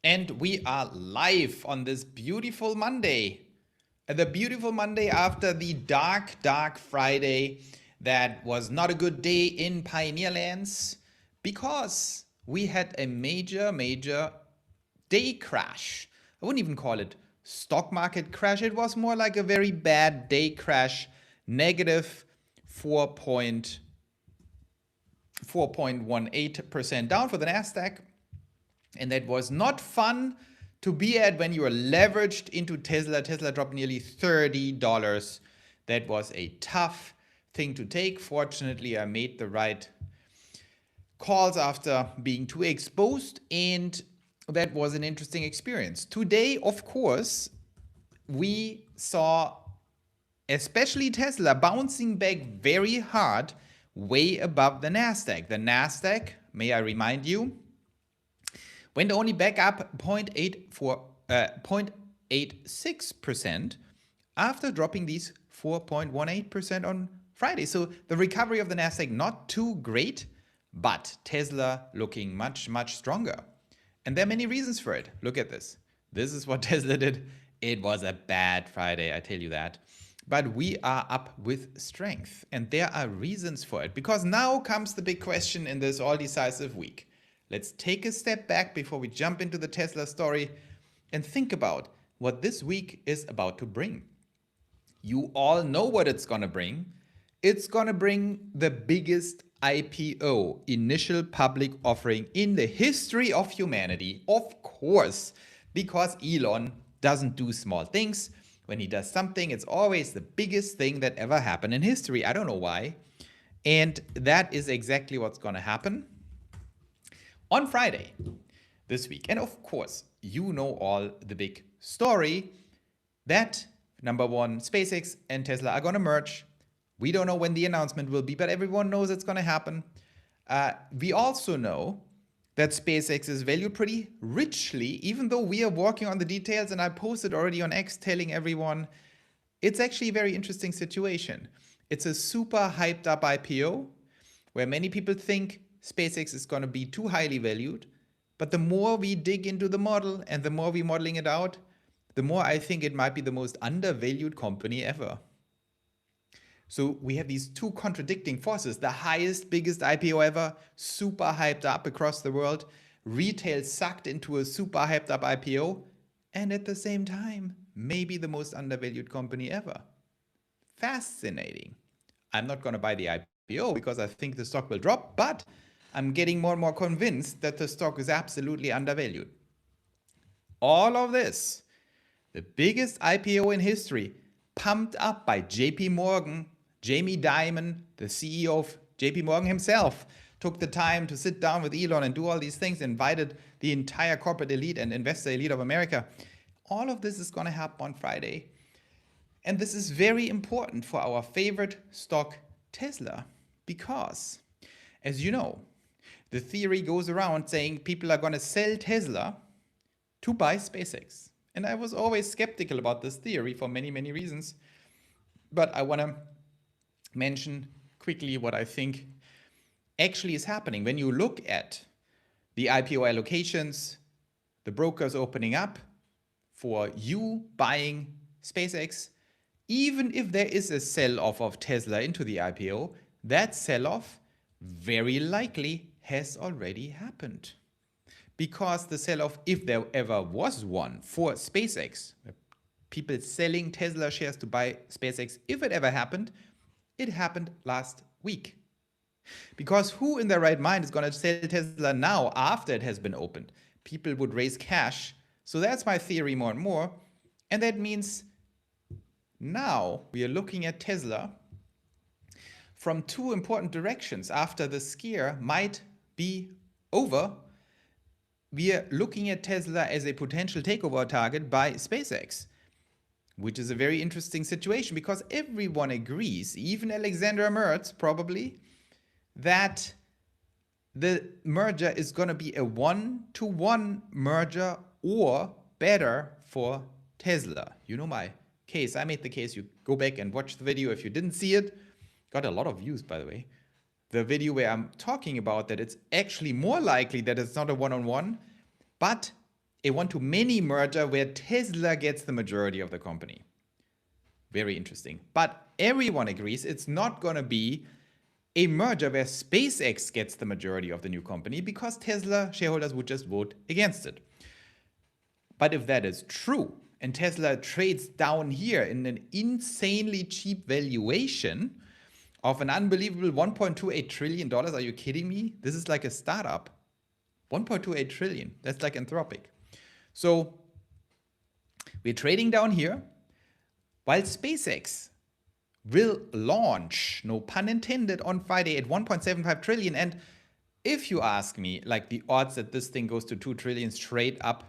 And we are live on this beautiful Monday. The beautiful Monday after the dark, dark Friday that was not a good day in Pioneer Lands because we had a major, major day crash. I wouldn't even call it stock market crash. It was more like a very bad day crash, negative 4.18% down for the NASDAQ. And that was not fun to be at when you are leveraged into Tesla. Tesla dropped nearly $30. That was a tough thing to take. Fortunately, I made the right calls after being too exposed, and that was an interesting experience. Today, of course, we saw especially Tesla bouncing back very hard, way above the NASDAQ. The NASDAQ, may I remind you, went only back up 0.86% after dropping these 4.18% on Friday. So the recovery of the NASDAQ not too great, but Tesla looking much, much stronger. And there are many reasons for it. Look at this. This is what Tesla did. It was a bad Friday, I tell you that. But we are up with strength, and there are reasons for it, because now comes the big question in this all-decisive week. Let's take a step back before we jump into the Tesla story and think about what this week is about to bring. You all know what it's going to bring. It's going to bring the biggest IPO, initial public offering, in the history of humanity, of course, because Elon doesn't do small things. When he does something, it's always the biggest thing that ever happened in history. I don't know why. And that is exactly what's going to happen on Friday this week. And of course, you know all the big story that, number one, SpaceX and Tesla are going to merge. We don't know when the announcement will be, but everyone knows it's going to happen. We also know that SpaceX is valued pretty richly, even though we are working on the details, and I posted already on X telling everyone it's actually a very interesting situation. It's a super hyped up IPO where many people think SpaceX is going to be too highly valued, but the more we dig into the model and the more we're modeling it out, the more I think it might be the most undervalued company ever. So we have these two contradicting forces: the highest, biggest IPO ever, super hyped up across the world, retail sucked into a super hyped up IPO, and at the same time, maybe the most undervalued company ever. Fascinating. I'm not going to buy the IPO because I think the stock will drop, but I'm getting more and more convinced that the stock is absolutely undervalued. All of this, the biggest IPO in history, pumped up by JP Morgan. Jamie Dimon, the CEO of JP Morgan himself, took the time to sit down with Elon and do all these things, invited the entire corporate elite and investor elite of America. All of this is going to happen on Friday. And this is very important for our favorite stock, Tesla, because, as you know, the theory goes around saying people are going to sell Tesla to buy SpaceX. And I was always skeptical about this theory for many, many reasons. But I want to mention quickly what I think actually is happening. When you look at the IPO allocations, the brokers opening up for you buying SpaceX, even if there is a sell-off of Tesla into the IPO, that sell-off very likely has already happened. Because the sell-off, if there ever was one for SpaceX, people selling Tesla shares to buy SpaceX, if it ever happened, it happened last week. Because who in their right mind is going to sell Tesla now after it has been opened? People would raise cash. So that's my theory more and more. And that means now we are looking at Tesla from two important directions. After the scare might be over, we are looking at Tesla as a potential takeover target by SpaceX, which is a very interesting situation because everyone agrees, even Alexandra Mertz probably, that the merger is going to be a one-to-one merger or better for Tesla. You know my case. I made the case. You go back and watch the video if you didn't see it. Got a lot of views, by the way. The video where I'm talking about that it's actually more likely that it's not a one-on-one, but a one-to-many merger where Tesla gets the majority of the company. Very interesting. But everyone agrees it's not going to be a merger where SpaceX gets the majority of the new company because Tesla shareholders would just vote against it. But if that is true and Tesla trades down here in an insanely cheap valuation of an unbelievable $1.28 trillion, are you kidding me? This is like a startup. 1.28 trillion. That's like Anthropic. So we're trading down here while SpaceX will launch, no pun intended, on Friday at 1.75 trillion. And if you ask me, like the odds that this thing goes to 2 trillion straight up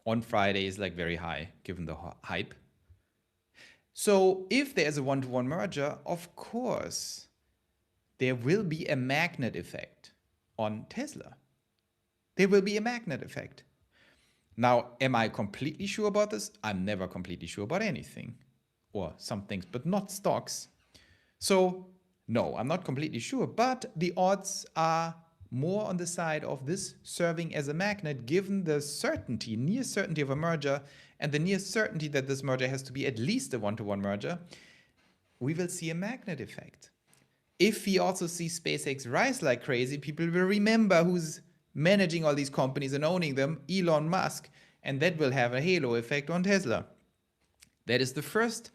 on Friday is like very high given the hype. So if there's a one-to-one merger, of course, there will be a magnet effect on Tesla. There will be a magnet effect. Now, am I completely sure about this? I'm never completely sure about anything, or some things, but not stocks. So no, I'm not completely sure, but the odds are more on the side of this serving as a magnet, given the certainty, near certainty of a merger, and the near certainty that this merger has to be at least a one-to-one merger. We will see a magnet effect. If we also see SpaceX rise like crazy, people will remember who's managing all these companies and owning them, Elon Musk, and that will have a halo effect on Tesla. That is the first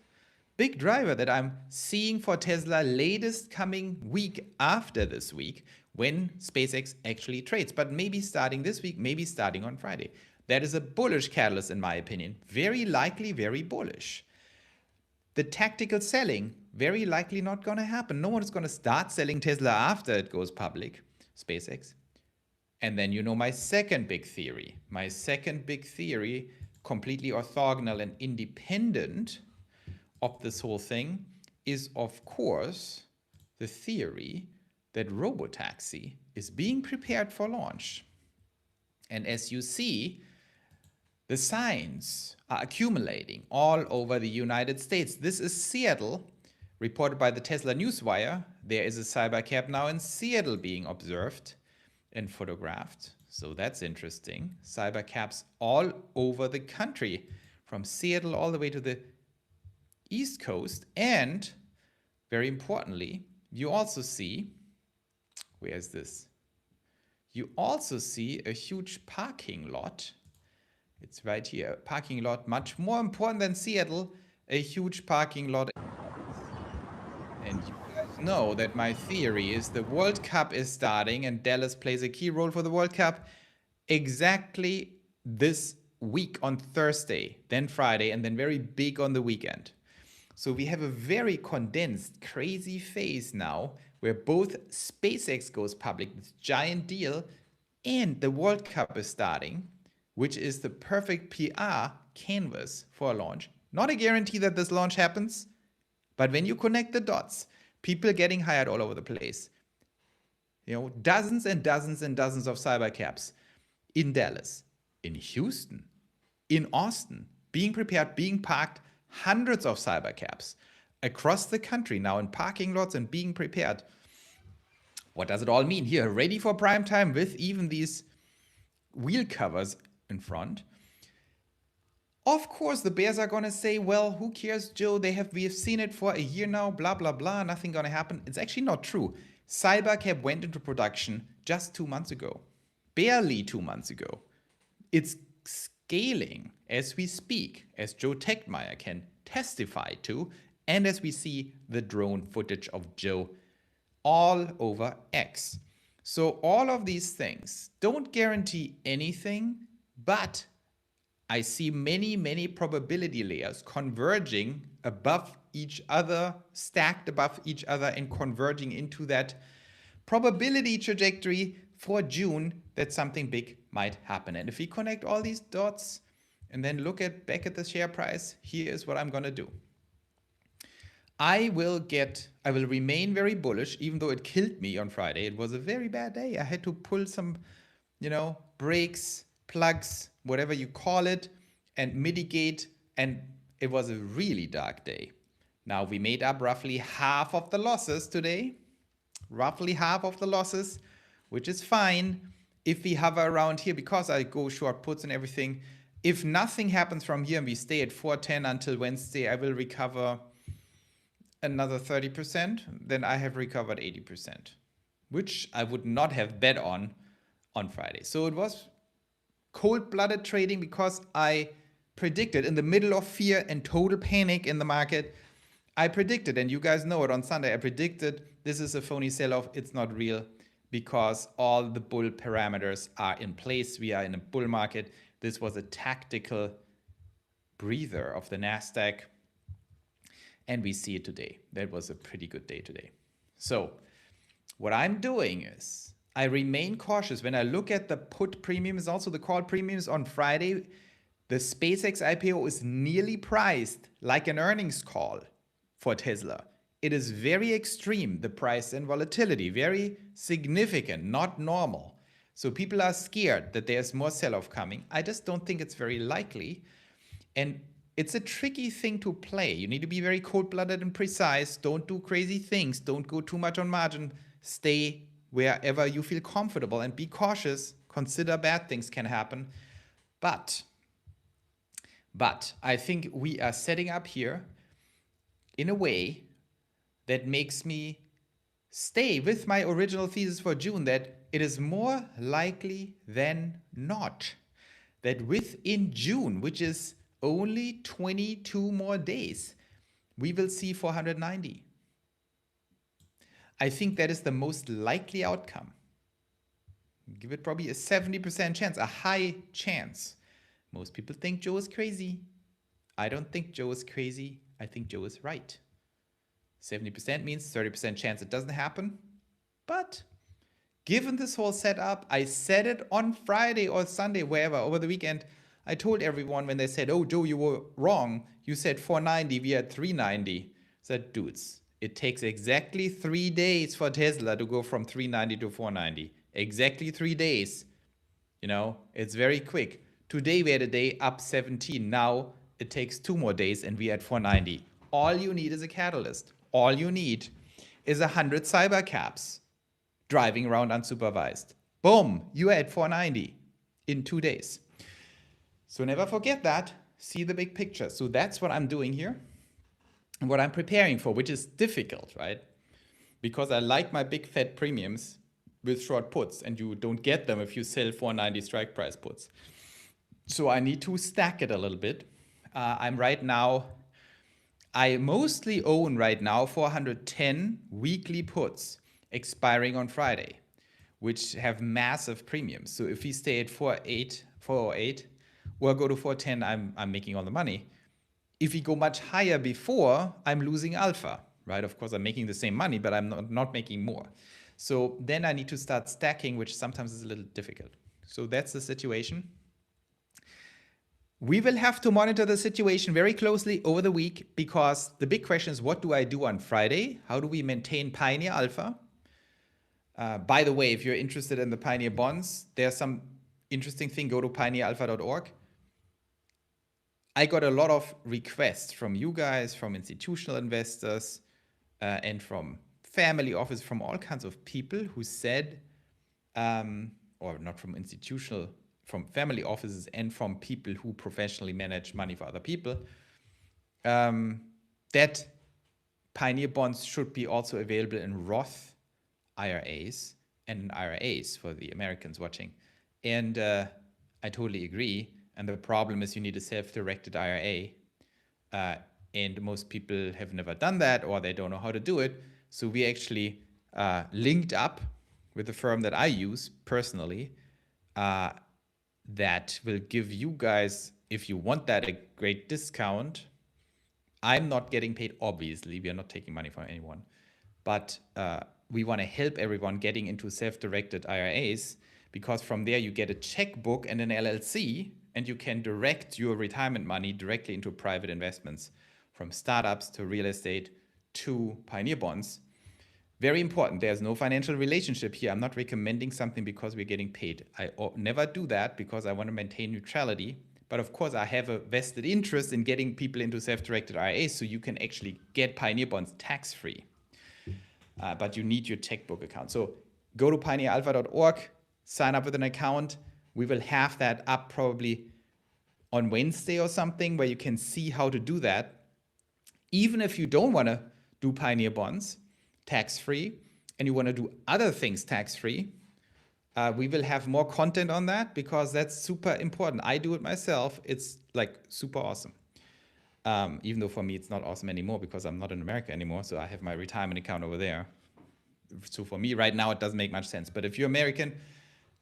big driver that I'm seeing for Tesla latest coming week after this week when SpaceX actually trades, but maybe starting this week, maybe starting on Friday. That is a bullish catalyst in my opinion. Very likely, very bullish. The tactical selling, very likely not going to happen. No one is going to start selling Tesla after it goes public, SpaceX. And then you know my second big theory. My second big theory, completely orthogonal and independent of this whole thing, is of course the theory that Robotaxi is being prepared for launch. And as you see, the signs are accumulating all over the United States. This is Seattle, reported by the Tesla Newswire. There is a cybercab now in Seattle being observed and photographed. So that's interesting. Cybercabs all over the country, from Seattle all the way to the East Coast. And very importantly, you also see, where is this? You also see a huge parking lot. It's right here, a parking lot, much more important than Seattle, a huge parking lot. And you guys know that my theory is the World Cup is starting and Dallas plays a key role for the World Cup exactly this week on Thursday, then Friday, and then very big on the weekend. So we have a very condensed, crazy phase now where both SpaceX goes public, this giant deal, and the World Cup is starting, which is the perfect PR canvas for a launch. Not a guarantee that this launch happens, but when you connect the dots, people getting hired all over the place. You know, dozens and dozens and dozens of cybercabs in Dallas, in Houston, in Austin, being prepared, being parked, hundreds of cybercabs across the country now in parking lots and being prepared. What does it all mean here? Ready for prime time with even these wheel covers in front. Of course, the bears are going to say, well, who cares, Joe? We have seen it for a year now, blah, blah, blah. Nothing going to happen. It's actually not true. Cybercab went into production just 2 months ago. Barely 2 months ago. It's scaling as we speak, as Joe Techmeyer can testify to, and as we see the drone footage of Joe all over X. So all of these things don't guarantee anything, but I see many, many probability layers converging above each other, stacked above each other, and converging into that probability trajectory for June that something big might happen. And if we connect all these dots and then look back at the share price, here is what I'm going to do. I will remain very bullish, even though it killed me on Friday. It was a very bad day. I had to pull some, brakes, plugs, whatever you call it, and mitigate. And it was a really dark day. Now we made up roughly half of the losses today, which is fine if we hover around here, because I go short puts and everything. If nothing happens from here and we stay at 410 until Wednesday, I will recover another 30%. Then I have recovered 80%, which I would not have bet on Friday. So it was cold-blooded trading because I predicted in the middle of fear and total panic in the market. I predicted, and you guys know it, on Sunday, I predicted this is a phony sell-off. It's not real because all the bull parameters are in place. We are in a bull market. This was a tactical breather of the NASDAQ, and we see it today. That was a pretty good day today. So what I'm doing is I remain cautious. When I look at the put premiums, also the call premiums on Friday, the SpaceX IPO is nearly priced like an earnings call for Tesla. It is very extreme, the price and volatility, very significant, not normal. So people are scared that there's more sell-off coming. I just don't think it's very likely. And it's a tricky thing to play. You need to be very cold-blooded and precise. Don't do crazy things. Don't go too much on margin. Stay wherever you feel comfortable and be cautious. Consider bad things can happen. But I think we are setting up here in a way that makes me stay with my original thesis for June, that it is more likely than not that within June, which is only 22 more days, we will see 490. I think that is the most likely outcome. Give it probably a 70% chance, a high chance. Most people think Joe is crazy. I don't think Joe is crazy. I think Joe is right. 70% means 30% chance it doesn't happen. But given this whole setup, I said it on Friday or Sunday, wherever, over the weekend. I told everyone when they said, oh, Joe, you were wrong. You said 490, we had 390. I said, dudes, it takes exactly 3 days for Tesla to go from 390 to 490. Exactly 3 days. You know, it's very quick. Today we had a day up 17. Now it takes 2 more days and we at 490. All you need is a catalyst. All you need is 100 cyber caps driving around unsupervised. Boom, you are at 490 in 2 days. So never forget that. See the big picture. So that's what I'm doing here and what I'm preparing for, which is difficult, right? Because I like my big fat premiums with short puts, and you don't get them if you sell 490 strike price puts. So I need to stack it a little bit. I mostly own right now 410 weekly puts expiring on Friday, which have massive premiums. So if we stay at 408 or go to 410, I'm making all the money. If we go much higher before, I'm losing alpha, right? Of course, I'm making the same money, but I'm not making more. So then I need to start stacking, which sometimes is a little difficult. So that's the situation. We will have to monitor the situation very closely over the week, because the big question is, what do I do on Friday? How do we maintain Pioneer Alpha? By the way, if you're interested in the Pioneer bonds, there's some interesting thing. Go to pioneeralpha.org. I got a lot of requests from you guys, from institutional investors, and from family office, from all kinds of people who said, or not from institutional, from family offices and from people who professionally manage money for other people, that Pioneer bonds should be also available in Roth IRAs and IRAs for the Americans watching. And I totally agree. And the problem is you need a self-directed IRA. And most people have never done that, or they don't know how to do it. So we actually linked up with the firm that I use personally, that will give you guys, if you want that, a great discount. I'm not getting paid, obviously. We are not taking money from anyone. But we want to help everyone getting into self-directed IRAs, because from there you get a checkbook and an LLC, and you can direct your retirement money directly into private investments, from startups to real estate to Pioneer bonds. Very important. There's no financial relationship here. I'm not recommending something because we're getting paid. I never do that because I want to maintain neutrality. But of course, I have a vested interest in getting people into self-directed IRAs, so you can actually get Pioneer bonds tax-free. But you need your checkbook account. So go to pioneeralpha.org, sign up with an account. We will have that up probably on Wednesday or something where you can see how to do that. Even if you don't want to do Pioneer bonds tax-free and you want to do other things tax-free, we will have more content on that because that's super important. I do it myself. It's like super awesome. Even though for me it's not awesome anymore because I'm not in America anymore. So I have my retirement account over there. So for me right now, it doesn't make much sense. But if you're American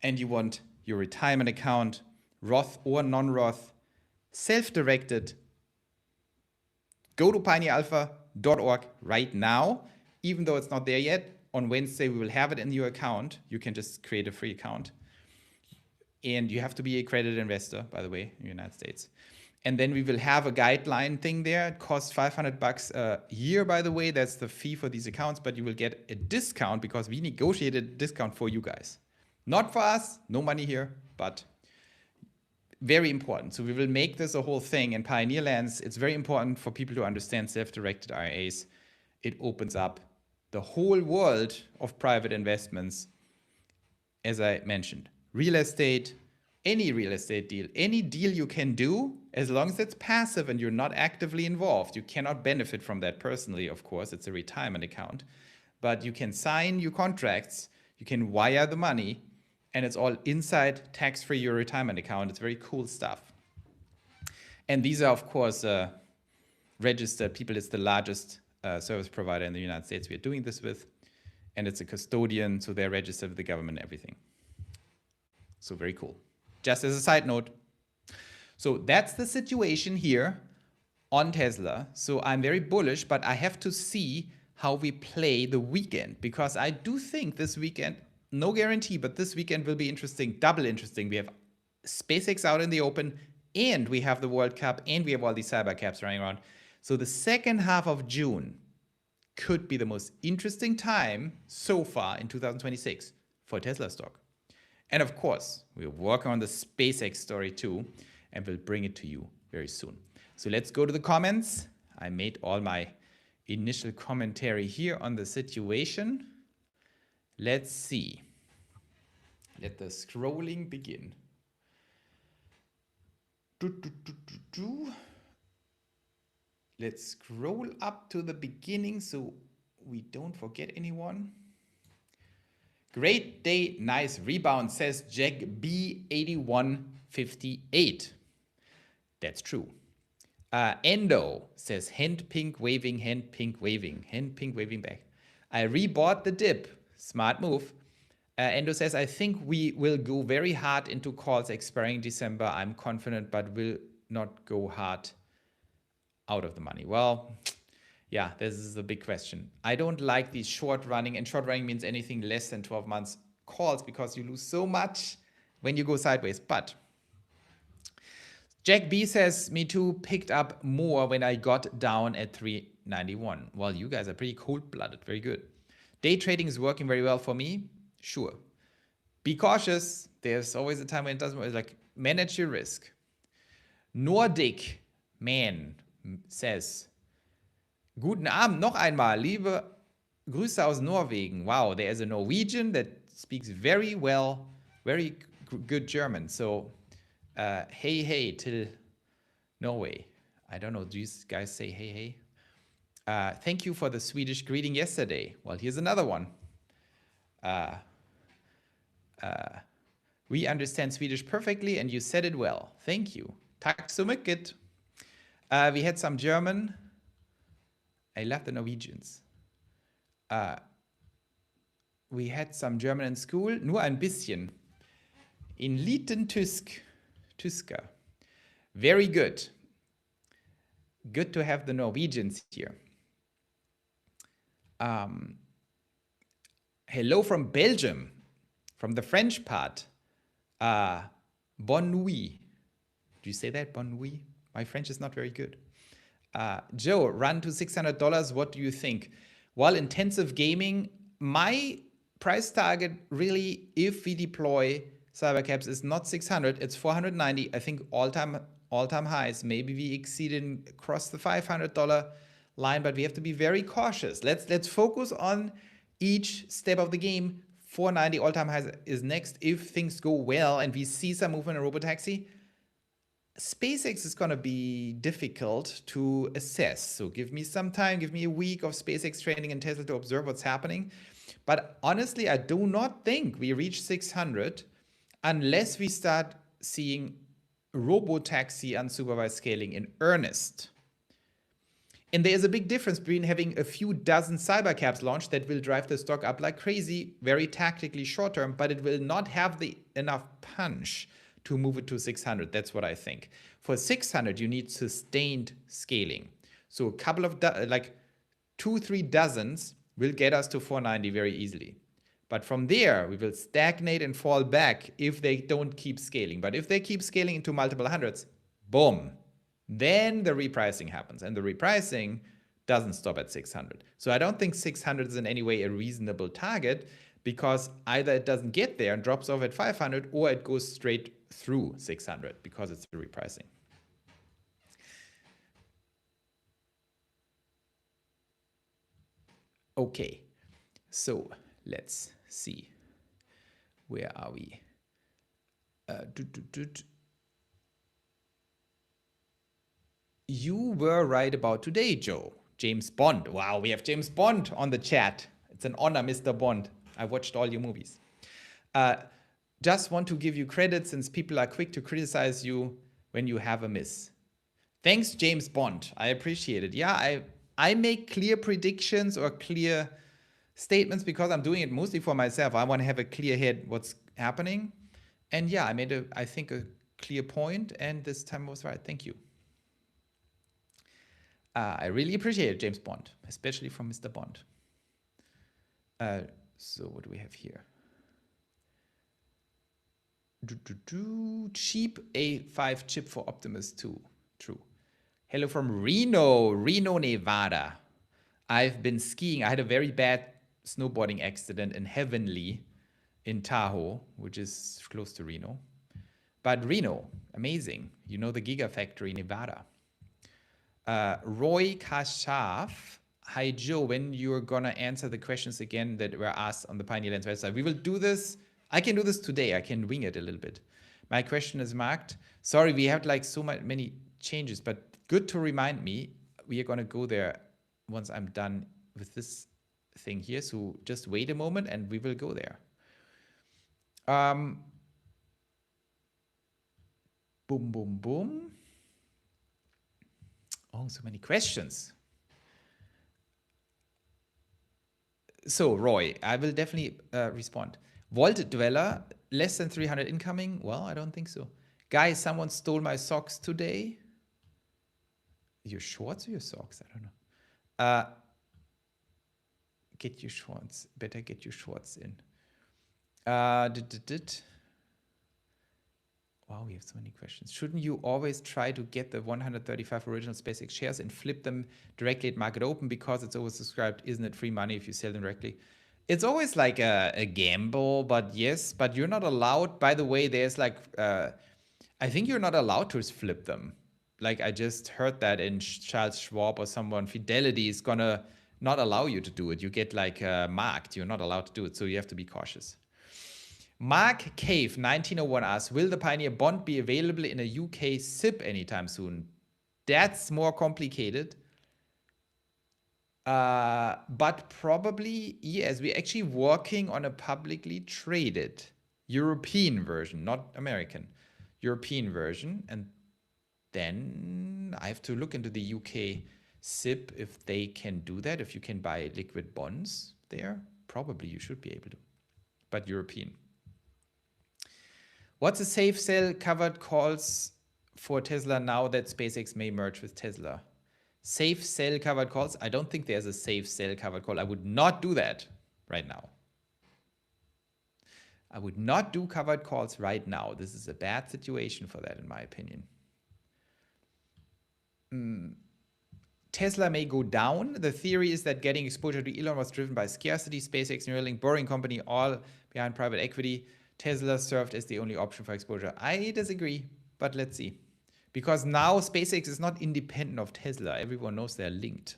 and you want your retirement account, Roth or non-Roth, self-directed, go to pioneeralpha.org right now. Even though it's not there yet, on Wednesday we will have it in your account. You can just create a free account. And you have to be a accredited investor, by the way, in the United States. And then we will have a guideline thing there. It costs $500 a year, by the way. That's the fee for these accounts, but you will get a discount because we negotiated a discount for you guys. Not for us, no money here, but very important. So we will make this a whole thing. In Pioneer Lands, it's very important for people to understand self-directed IRAs. It opens up the whole world of private investments, as I mentioned. Real estate, any real estate deal, any deal you can do, as long as it's passive and you're not actively involved. You cannot benefit from that personally, of course. It's a retirement account. But you can sign your contracts, you can wire the money, and it's all inside tax-free your retirement account. It's very cool stuff. And these are, of course, registered people. It's the largest service provider in the United States we are doing this with. And it's a custodian, so they're registered with the government and everything. So very cool. Just as a side note. So that's the situation here on Tesla. So I'm very bullish, but I have to see how we play the weekend, because I do think this weekend, no guarantee, but this weekend will be interesting, double interesting. We have SpaceX out in the open, and we have the World Cup, and we have all these cyber caps running around. So the second half of June could be the most interesting time so far in 2026 for Tesla stock. And of course, we're working on the SpaceX story too, and we'll bring it to you very soon. So let's go to the comments. I made all my initial commentary here on the situation. Let's see. Let the scrolling begin. Let's scroll up to the beginning so we don't forget anyone. Great day, nice rebound, says Jack B8158. That's true. Endo says hand pink waving back. I rebought the dip. Smart move. Endo says, I think we will go very hard into calls expiring December. I'm confident, but will not go hard out of the money. Well, yeah, this is a big question. I don't like these short running, and short running means anything less than 12 months calls because you lose so much when you go sideways. But Jack B says, me too, picked up more when I got down at 391. Well, you guys are pretty cold-blooded. Very good. Day trading is working very well for me. Sure. Be cautious. There's always a time when it doesn't work. It's like, manage your risk. Nordic Man says, Guten Abend noch einmal, liebe Grüße aus Norwegen. Wow, there is a Norwegian that speaks very well, very good German. So, hey till Norway. I don't know, do you guys say hey? Thank you for the Swedish greeting yesterday. Well, here's another one. We understand Swedish perfectly and you said it well. Thank you. Tack så mycket. We had some German. I love the Norwegians. We had some German in school. Nur ein bisschen. In liten Tyska. Very good. Good to have the Norwegians here. Hello from Belgium, from the French part. Bonne nuit. Do you say that, bonne nuit? My French is not very good. Joe, run to $600. What do you think? Well, intensive gaming, my price target really, if we deploy cybercaps, is not 600, it's 490. I think all-time highs. Maybe we exceeded across the $500 line, but we have to be very cautious. Let's focus on each step of the game. 490 all-time highs is next. If things go well and we see some movement in Robotaxi, SpaceX is going to be difficult to assess. So give me some time, give me a week of SpaceX training and Tesla to observe what's happening. But honestly, I do not think we reach 600 unless we start seeing robo-taxi unsupervised scaling in earnest. And there's a big difference between having a few dozen cybercaps launched that will drive the stock up like crazy, very tactically short term, but it will not have the enough punch to move it to 600. That's what I think. For 600, you need sustained scaling. So a couple of, like 2-3 dozens will get us to 490 very easily. But from there, we will stagnate and fall back if they don't keep scaling. But if they keep scaling into multiple hundreds, boom, then the repricing happens. And the repricing doesn't stop at 600. So I don't think 600 is in any way a reasonable target, because either it doesn't get there and drops off at 500, or it goes straight through 600 because it's the repricing. Okay, so let's see. Where are we? You were right about today, Joe. James Bond. Wow, we have James Bond on the chat. It's an honor, Mr. Bond. I watched all your movies. Just want to give you credit since people are quick to criticize you when you have a miss. Thanks, James Bond. I appreciate it. Yeah, I make clear predictions or clear statements because I'm doing it mostly for myself. I want to have a clear head what's happening. And yeah, I made I think a clear point, and this time was right. Thank you. I really appreciate it, James Bond, especially from Mr. Bond. So what do we have here? Cheap A5 chip for Optimus 2. True. Hello from Reno, Nevada. I've been skiing. I had a very bad snowboarding accident in Heavenly in Tahoe, which is close to Reno. But Reno, amazing. You know the Gigafactory, Nevada. Roy Kashaf. Hi, Joe. When you're going to answer the questions again that were asked on the Pioneer Lens website? We will do this. I can do this today. I can wing it a little bit. My question is marked. Sorry, we have like so many changes, but good to remind me. We are going to go there once I'm done with this thing here. So just wait a moment and we will go there. Boom, boom, boom. Oh, so many questions. So, Roy, I will definitely respond. Vault Dweller, less than 300 incoming? Well, I don't think so. Guys, someone stole my socks today. Your shorts or your socks? I don't know. Get your shorts. Better get your shorts in. Wow, we have so many questions. Shouldn't you always try to get the 135 original SpaceX shares and flip them directly at market open because it's oversubscribed? Isn't it free money if you sell them directly? It's always like a gamble, but yes, but you're not allowed. By the way, there's like, I think you're not allowed to flip them. Like I just heard that in Charles Schwab or someone, Fidelity is gonna not allow you to do it. You get like marked. You're not allowed to do it. So you have to be cautious. Mark Cave 1901 asks, will the Pioneer bond be available in a UK SIP anytime soon? That's more complicated. But probably, yes, we're actually working on a publicly traded European version, not American, European version. And then I have to look into the UK SIP if they can do that, if you can buy liquid bonds there. Probably you should be able to, but European. What's a safe sell covered calls for Tesla now that SpaceX may merge with Tesla? Safe sell covered calls? I don't think there's a safe sell covered call. I would not do that right now. I would not do covered calls right now. This is a bad situation for that, in my opinion. Tesla may go down. The theory is that getting exposure to Elon was driven by scarcity. SpaceX, Neuralink, Boring Company, all behind private equity. Tesla served as the only option for exposure. I disagree, but let's see. Because now SpaceX is not independent of Tesla. Everyone knows they're linked.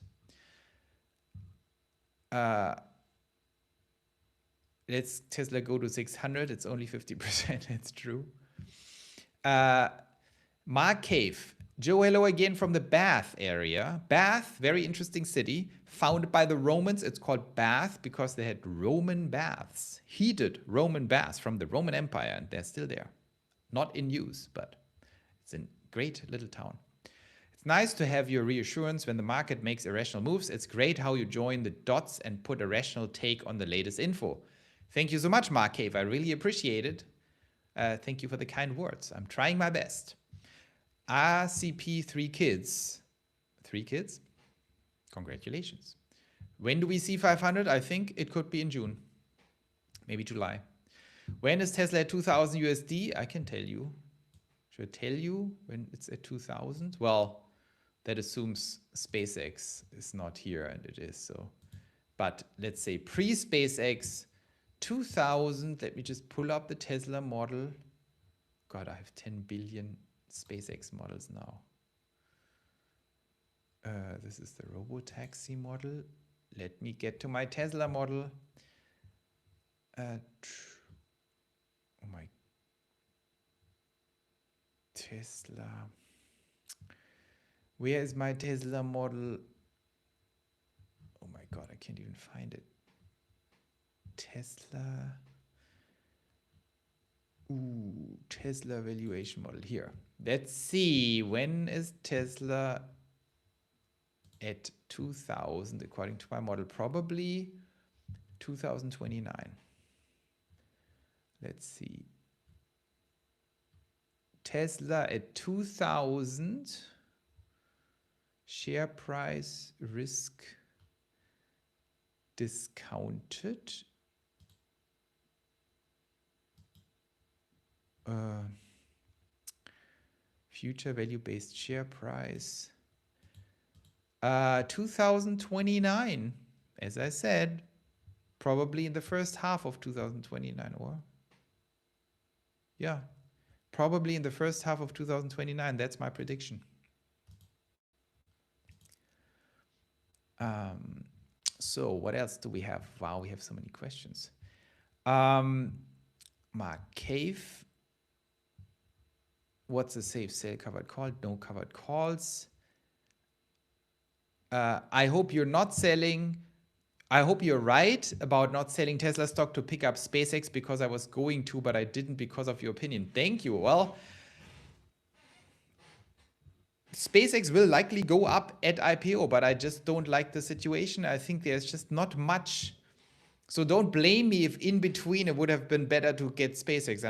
Let's Tesla go to 600. It's only 50%. It's true. Mark Cave. Joe, hello again from the Bath area. Bath, very interesting city. Founded by the Romans. It's called Bath because they had Roman baths. Heated Roman baths from the Roman Empire, and they're still there. Not in use, but it's a great little town. It's nice to have your reassurance when the market makes irrational moves. It's great how you join the dots and put a rational take on the latest info. Thank you so much, Mark Cave. I really appreciate it. Thank you for the kind words. I'm trying my best. RCP 3 kids. 3 kids? Congratulations. When do we see 500? I think it could be in June. Maybe July. When is Tesla at 2000 USD? I can tell you. Should I tell you when it's at 2000? Well, that assumes SpaceX is not here, and it is so. But let's say pre-SpaceX 2000. Let me just pull up the Tesla model. God, I have 10 billion SpaceX models now. This is the Robo taxi model. Let me get to my Tesla model. Oh my Tesla. Where is my Tesla model? Oh my God, I can't even find it. Tesla. Ooh, Tesla valuation model here. Let's see, when is Tesla at 2000 according to my model? Probably 2029. Let's see. Tesla at 2000, share price risk discounted. Future value-based share price. 2029, as I said, probably in the first half of 2029, or yeah, probably in the first half of 2029. That's my prediction. So what else do we have? Wow, we have so many questions. Mark Cave. What's a safe sale covered call? No covered calls. I hope you're not selling. I hope you're right about not selling Tesla stock to pick up SpaceX, because I was going to, but I didn't because of your opinion. Thank you. Well, SpaceX will likely go up at IPO, but I just don't like the situation. I think there's just not much. So don't blame me if in between it would have been better to get SpaceX.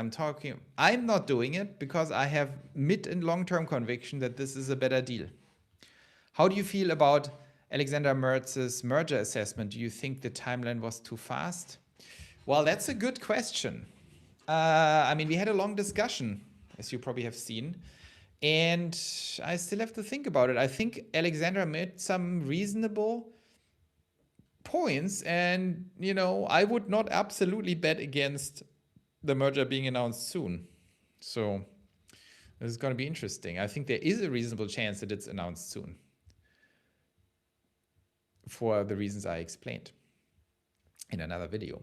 I'm not doing it because I have mid and long-term conviction that this is a better deal. How do you feel about Alexander Mertz's merger assessment? Do you think the timeline was too fast? Well, that's a good question. I mean, we had a long discussion, as you probably have seen, and I still have to think about it. I think Alexander made some reasonable points, and you know, I would not absolutely bet against the merger being announced soon. So this is going to be interesting. I think there is a reasonable chance that it's announced soon, for the reasons I explained in another video.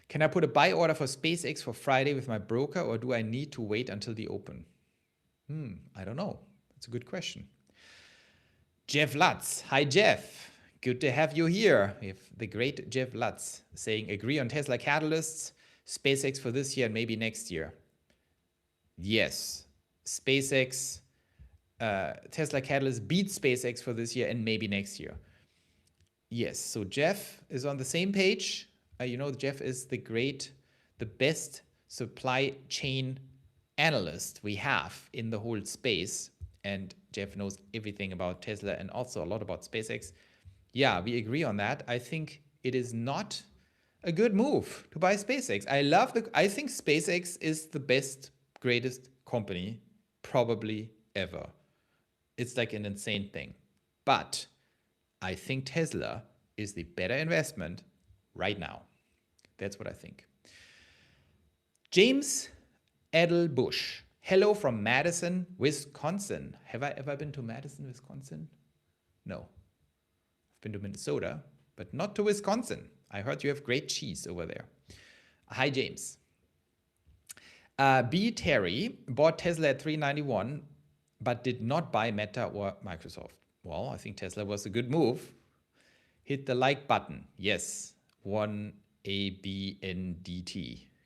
Can I put a buy order for SpaceX for Friday with my broker, or do I need to wait until the open? I don't know. That's a good question. Jeff Lutz. Hi, Jeff. Good to have you here. We have the great Jeff Lutz saying, agree on Tesla catalysts, SpaceX for this year and maybe next year. Yes, SpaceX, Tesla catalyst beat SpaceX for this year and maybe next year. Yes, so Jeff is on the same page. You know, Jeff is the best supply chain analyst we have in the whole space. And Jeff knows everything about Tesla and also a lot about SpaceX. Yeah, we agree on that. I think it is not a good move to buy SpaceX. I think SpaceX is the best, greatest company probably ever. It's like an insane thing. But I think Tesla is the better investment right now. That's what I think. James Edelbush. Hello from Madison, Wisconsin. Have I ever been to Madison, Wisconsin? No. I've been to Minnesota, but not to Wisconsin. I heard you have great cheese over there. Hi, James. B. Terry bought Tesla at $391. but did not buy Meta or Microsoft. Well, I think Tesla was a good move. Hit the like button. Yes, 1ABNDT.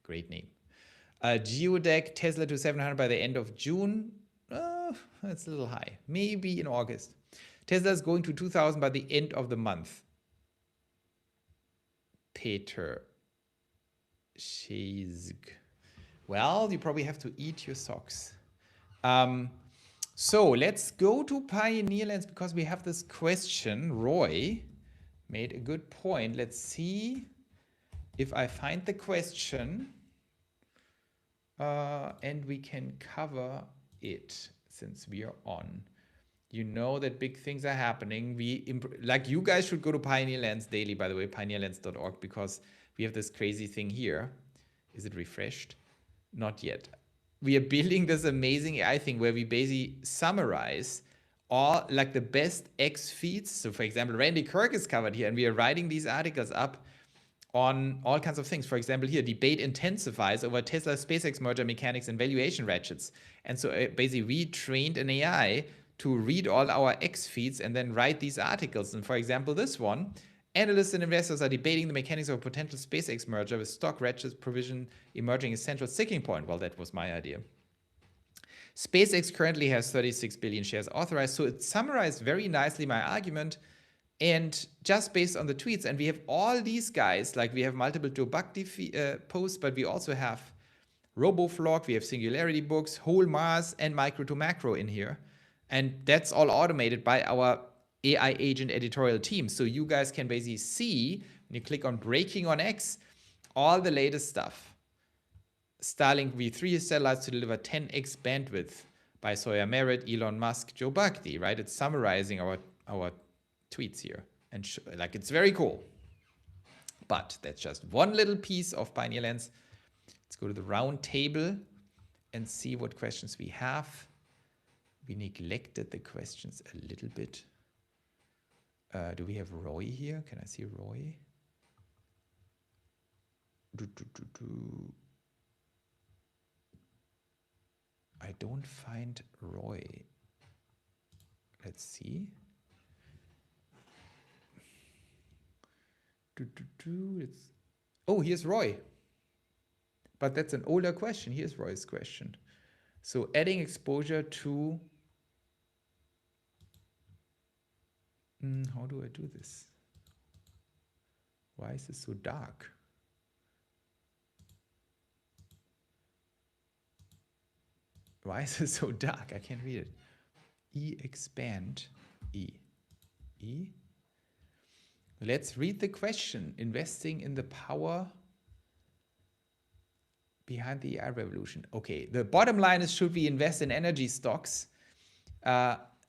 Great name. Geodeck, Tesla to 700 by the end of June. That's a little high. Maybe in August. Tesla is going to 2000 by the end of the month. Peter Schezg. Well, you probably have to eat your socks. So let's go to Pioneer Lens because we have this question. Roy made a good point. Let's see if I find the question and we can cover it since we are on. You know that big things are happening. Like you guys should go to Pioneer Lens daily, by the way, pioneerlens.org, because we have this crazy thing here. Is it refreshed? Not yet. We are building this amazing AI thing where we basically summarize all like the best X feeds. So for example, Randy Kirk is covered here and we are writing these articles up on all kinds of things. For example, here, debate intensifies over Tesla SpaceX merger mechanics and valuation ratchets. And so basically we trained an AI to read all our X feeds and then write these articles. And for example, this one, analysts and investors are debating the mechanics of a potential SpaceX merger with stock ratchet provision emerging as central sticking point. Well, that was my idea. SpaceX currently has 36 billion shares authorized. So it summarized very nicely my argument. And just based on the tweets, and we have all these guys, like we have multiple Joe Buck posts, but we also have Robo, we have Singularity Books, Whole Mars, and Micro to Macro in here. And that's all automated by our AI agent editorial team. So you guys can basically see, when you click on Breaking on X, all the latest stuff. Starlink V3 satellites to deliver 10x bandwidth by Sawyer Merritt, Elon Musk, Joe Bhakdi, right? It's summarizing our tweets here. And like, it's very cool. But that's just one little piece of Pioneer Lens. Let's go to the round table and see what questions we have. We neglected the questions a little bit. Do we have Roy here? Can I see Roy? I don't find Roy. Let's see. Oh, here's Roy. But that's an older question. Here's Roy's question. So adding exposure to... how do I do this? Why is this so dark? Why is it so dark? I can't read it. Expand. Let's read the question. Investing in the power behind the AI revolution. Okay, the bottom line is, should we invest in energy stocks?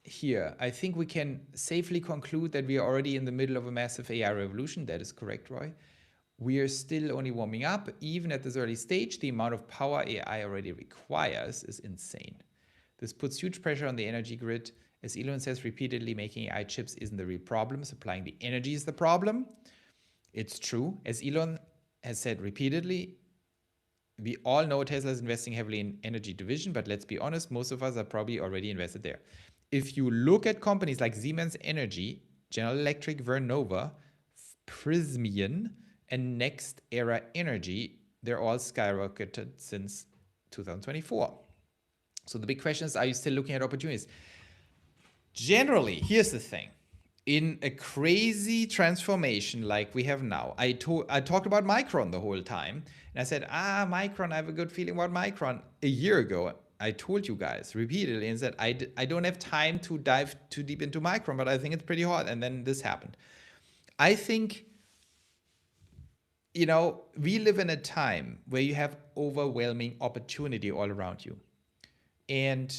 Here, I think we can safely conclude that we are already in the middle of a massive AI revolution. That is correct, Roy. We are still only warming up. Even at this early stage, the amount of power AI already requires is insane. This puts huge pressure on the energy grid. As Elon says repeatedly, making AI chips isn't the real problem. Supplying the energy is the problem. It's true. As Elon has said repeatedly, we all know Tesla is investing heavily in energy division, but let's be honest, most of us are probably already invested there. If you look at companies like Siemens Energy, General Electric, Vernova, Prysmian, and Next Era Energy, they're all skyrocketed since 2024. So the big question is, are you still looking at opportunities? Generally, here's the thing. In a crazy transformation like we have now, I talked about Micron the whole time. And I said, Micron, I have a good feeling about Micron. A year ago, I told you guys repeatedly and said, I don't have time to dive too deep into Micron, but I think it's pretty hot. And then this happened. I think, you know, we live in a time where you have overwhelming opportunity all around you. And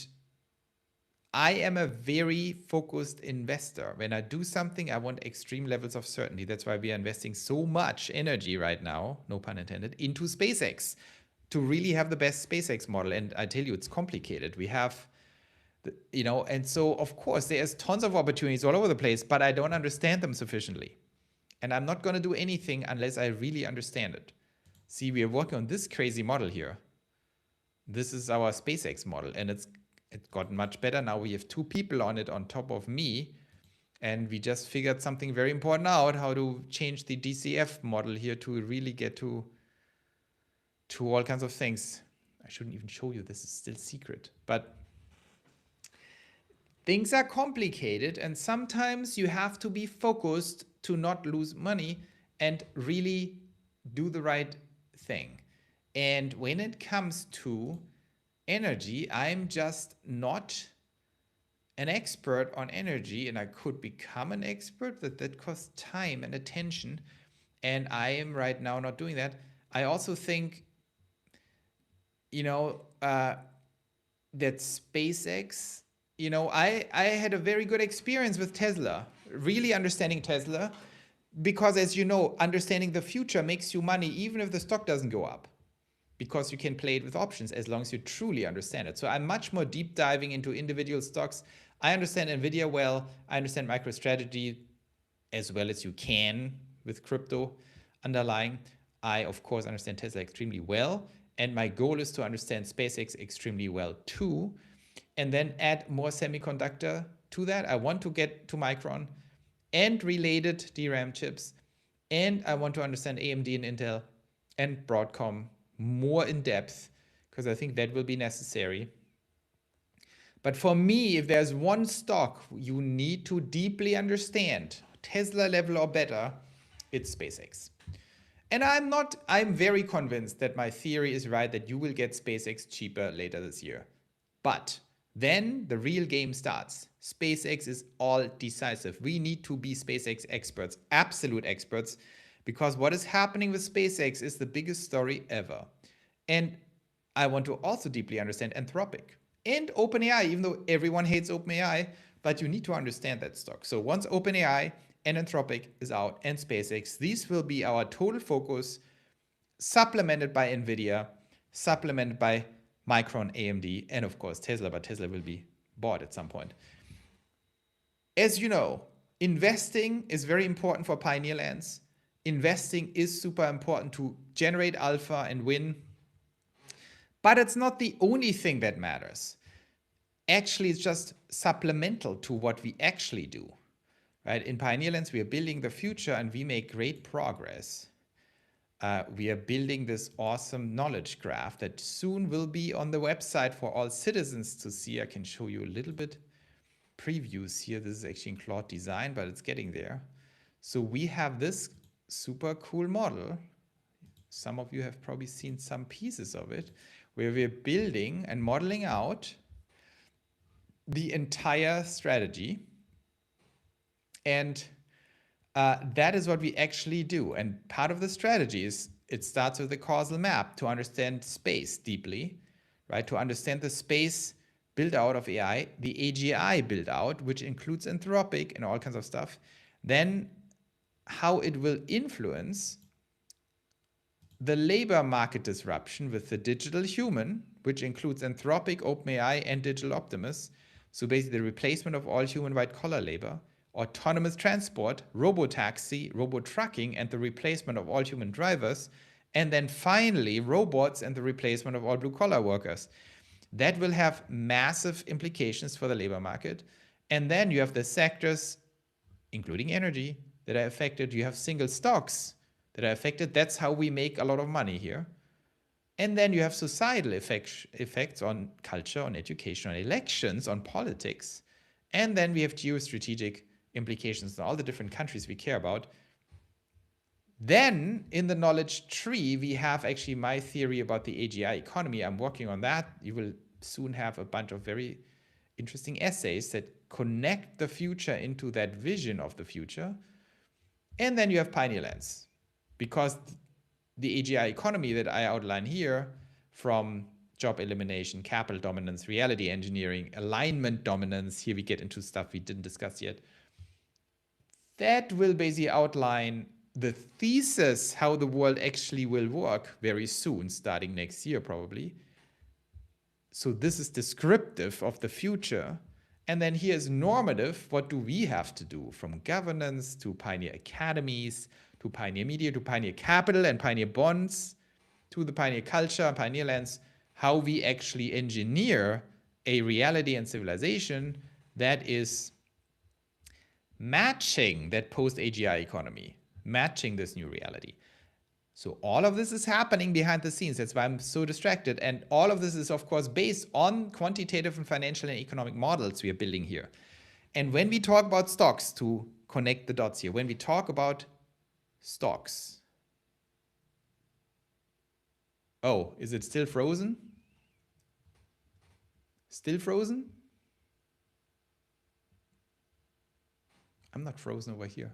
I am a very focused investor. When I do something, I want extreme levels of certainty. That's why we are investing so much energy right now, no pun intended, into SpaceX to really have the best SpaceX model. And I tell you, it's complicated. We have, you know, and so of course there's tons of opportunities all over the place, but I don't understand them sufficiently. And I'm not going to do anything unless I really understand it. See, we are working on this crazy model here. This is our SpaceX model, and it's It's gotten much better. Now we have 2 people on it on top of me. And we just figured something very important out, how to change the DCF model here to really get to all kinds of things. I shouldn't even show you, this is still secret. But things are complicated, and sometimes you have to be focused to not lose money and really do the right thing. And when it comes to energy, I'm just not an expert on energy, and I could become an expert, that costs time and attention, and I am right now not doing that. I also think, that SpaceX, I had a very good experience with Tesla, really understanding Tesla, because as you know, understanding the future makes you money even if the stock doesn't go up, because you can play it with options as long as you truly understand it. So I'm much more deep diving into individual stocks. I understand NVIDIA well. I understand MicroStrategy as well as you can with crypto underlying. I, of course, understand Tesla extremely well. And my goal is to understand SpaceX extremely well too. And then add more semiconductor to that. I want to get to Micron and related DRAM chips. And I want to understand AMD and Intel and Broadcom more in depth, because I think that will be necessary. But for me, if there's one stock you need to deeply understand, Tesla level or better, it's SpaceX. And I'm very convinced that my theory is right, that you will get SpaceX cheaper later this year. But then the real game starts. SpaceX is all decisive. We need to be SpaceX experts, absolute experts, because what is happening with SpaceX is the biggest story ever. And I want to also deeply understand Anthropic and OpenAI, even though everyone hates OpenAI, but you need to understand that stock. So once OpenAI and Anthropic is out and SpaceX, these will be our total focus, supplemented by NVIDIA, supplemented by Micron, AMD, and of course Tesla, but Tesla will be bought at some point. As you know, investing is very important for Pioneer Lands. Investing is super important to generate alpha and win. But it's not the only thing that matters. Actually, it's just supplemental to what we actually do. Right? In Pioneer Lands, we are building the future and we make great progress. We are building this awesome knowledge graph that soon will be on the website for all citizens to see. I can show you a little bit previews here. This is actually in Claude Design, but it's getting there. So we have this super cool model. Some of you have probably seen some pieces of it, where we're building and modeling out the entire strategy. And that is what we actually do. And part of the strategy is, it starts with the causal map to understand space deeply, right? To understand the space build out of AI, the AGI build out, which includes Anthropic and all kinds of stuff. Then how it will influence the labor market disruption with the digital human, which includes Anthropic, OpenAI, and Digital Optimus. So basically the replacement of all human white-collar labor, autonomous transport, robo-taxi, robo-trucking, and the replacement of all human drivers, and then finally robots and the replacement of all blue-collar workers. That will have massive implications for the labor market. And then you have the sectors, including energy, that are affected. You have single stocks that are affected. That's how we make a lot of money here. And then you have societal effects on culture, on education, on elections, on politics. And then we have geostrategic implications on all the different countries we care about. Then in the knowledge tree, we have actually my theory about the AGI economy. I'm working on that. You will soon have a bunch of very interesting essays that connect the future into that vision of the future. And then you have Pioneer Lands, because the AGI economy that I outline here, from job elimination, capital dominance, reality engineering, alignment dominance, here we get into stuff we didn't discuss yet, that will basically outline the thesis, how the world actually will work very soon, starting next year probably. So this is descriptive of the future. And then here's normative. What do we have to do, from governance to Pioneer Academies, to Pioneer Media, to Pioneer Capital and Pioneer Bonds, to the Pioneer Culture, Pioneer Lands, how we actually engineer a reality and civilization that is matching that post-AGI economy, matching this new reality. So all of this is happening behind the scenes. That's why I'm so distracted. And all of this is, of course, based on quantitative and financial and economic models we are building here. And when we talk about stocks, to connect the dots here, when we talk about stocks, oh, is it still frozen? Still frozen? I'm not frozen over here.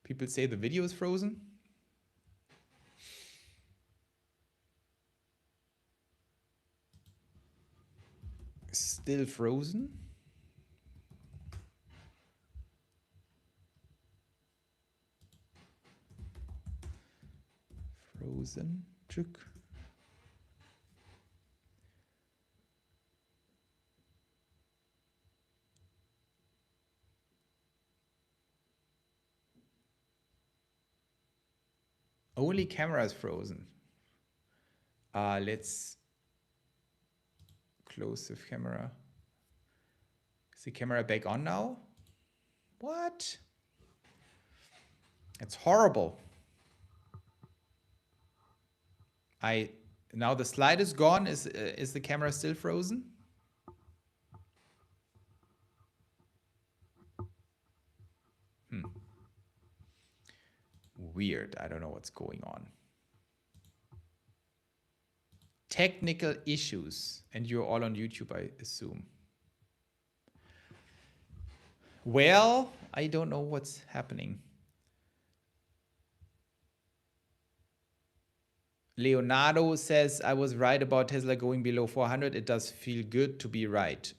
People say the video is frozen. Still frozen. Frozen. Only camera is frozen. Let's close the camera. Is the camera back on now? What? It's horrible. Now the slide is gone. Is the camera still frozen? Weird. I don't know what's going on. Technical issues. And you're all on YouTube, I assume. Well, I don't know what's happening. Leonardo says, I was right about Tesla going below 400. It does feel good to be right.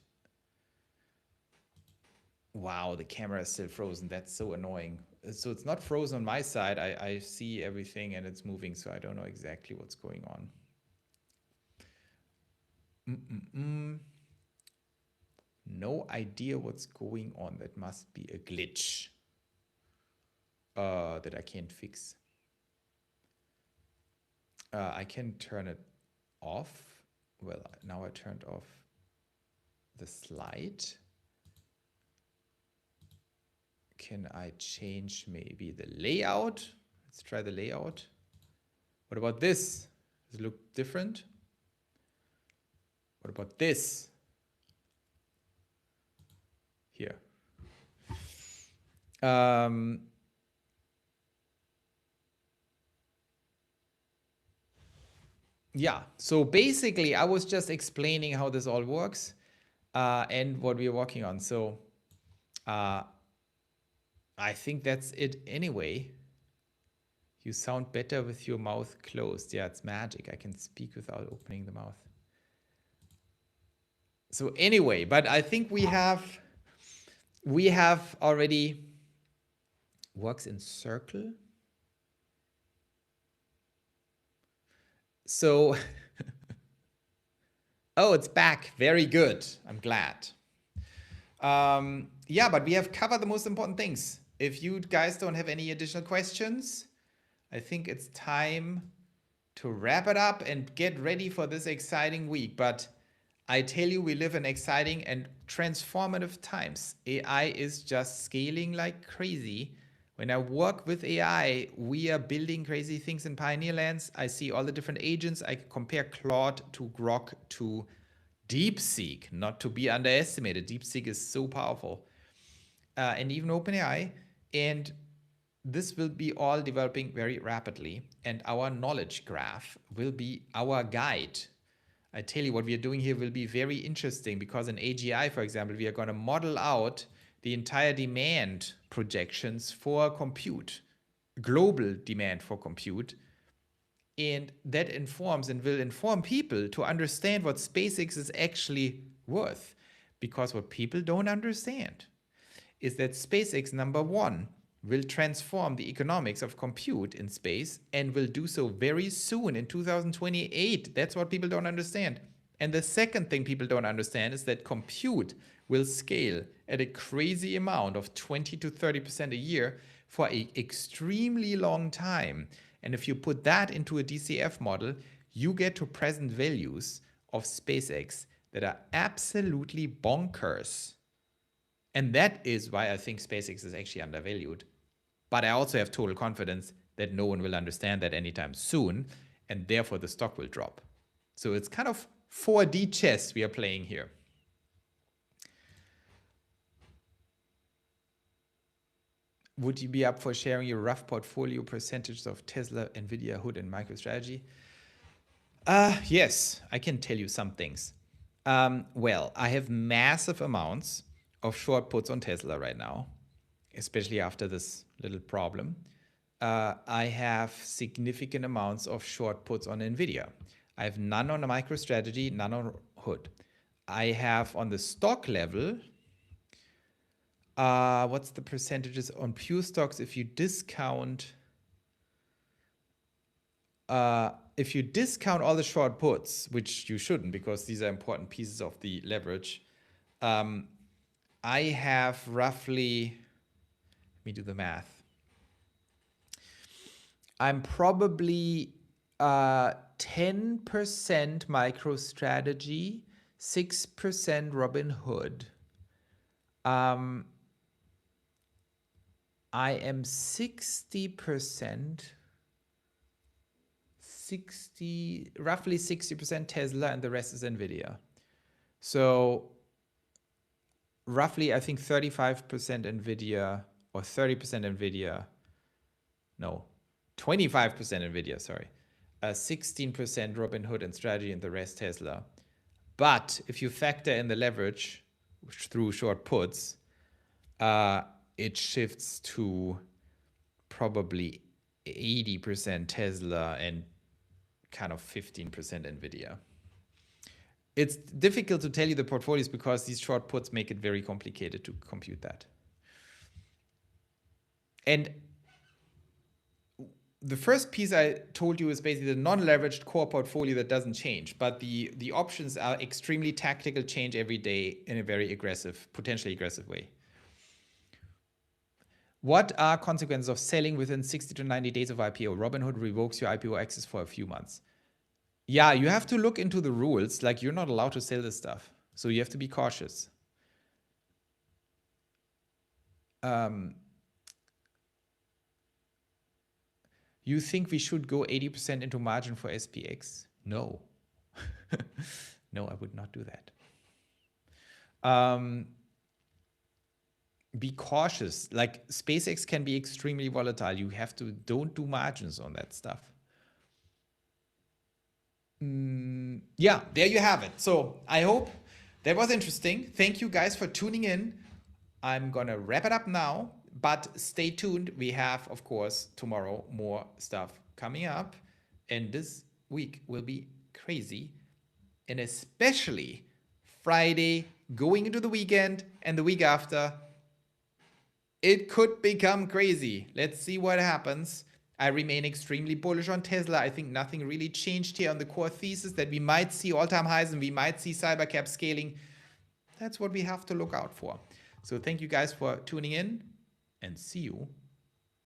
Wow, the camera is still frozen. That's so annoying. So it's not frozen on my side. I see everything and it's moving, so I don't know exactly what's going on. No idea what's going on. That must be a glitch that I can't fix. I can turn it off. Well, now I turned off the slide. Can I change maybe the layout? Let's try the layout. What about this? Does it look different? What about this? Here. Yeah, so basically I was just explaining how this all works and what we are working on. So I think that's it anyway. You sound better with your mouth closed. Yeah, it's magic. I can speak without opening the mouth. So anyway, but I think we have already works in circle. So, oh, it's back. Very good. I'm glad. Yeah, but we have covered the most important things. If you guys don't have any additional questions, I think it's time to wrap it up and get ready for this exciting week. But I tell you, we live in exciting and transformative times. AI is just scaling like crazy. When I work with AI, we are building crazy things in Pioneer Lands. I see all the different agents. I compare Claude to Grok to DeepSeek, not to be underestimated. DeepSeek is so powerful. And even OpenAI. And this will be all developing very rapidly. And our knowledge graph will be our guide. I tell you, what we are doing here will be very interesting because in AGI, for example, we are going to model out the entire demand projections for compute, global demand for compute. And that informs and will inform people to understand what SpaceX is actually worth. Because what people don't understand is that SpaceX, number one, will transform the economics of compute in space and will do so very soon in 2028. That's what people don't understand. And the second thing people don't understand is that compute will scale at a crazy amount of 20 to 30% a year for an extremely long time. And if you put that into a DCF model, you get to present values of SpaceX that are absolutely bonkers. And that is why I think SpaceX is actually undervalued. But I also have total confidence that no one will understand that anytime soon, and therefore the stock will drop. So it's kind of 4D chess we are playing here. Would you be up for sharing your rough portfolio percentages of Tesla, Nvidia, Hood, and MicroStrategy? Yes, I can tell you some things. Well, I have massive amounts of short puts on Tesla right now, especially after this little problem. I have significant amounts of short puts on Nvidia. I have none on the MicroStrategy, none on Hood. I have on the stock level, what's the percentages on pure stocks if you discount all the short puts, which you shouldn't because these are important pieces of the leverage. I have roughly, let me do the math. I'm probably 10% MicroStrategy, 6% Robinhood. I am roughly 60% Tesla, and the rest is Nvidia. So roughly, I think 35% Nvidia or 30% Nvidia. No, 25% Nvidia, sorry. 16% Robinhood and strategy, and the rest Tesla. But if you factor in the leverage through short puts, it shifts to probably 80% Tesla and kind of 15% Nvidia. It's difficult to tell you the portfolios because these short puts make it very complicated to compute that. And the first piece I told you is basically the non-leveraged core portfolio that doesn't change, but the options are extremely tactical, change every day in a very aggressive, potentially aggressive way. What are consequences of selling within 60 to 90 days of IPO? Robinhood revokes your IPO access for a few months. Yeah, you have to look into the rules. Like, you're not allowed to sell this stuff. So you have to be cautious. You think we should go 80% into margin for SPX? No. No, I would not do that. Be cautious. Like, SpaceX can be extremely volatile. You have to, don't do margins on that stuff. Yeah, there you have it. So I hope that was interesting. Thank you guys for tuning in. I'm gonna wrap it up now, but stay tuned. We have, of course, tomorrow more stuff coming up, and this week will be crazy, and especially Friday going into the weekend and the week after. It could become crazy. Let's see what happens. I remain extremely bullish on Tesla. I think nothing really changed here on the core thesis, that we might see all-time highs and we might see cybercap scaling. That's what we have to look out for. So thank you guys for tuning in, and see you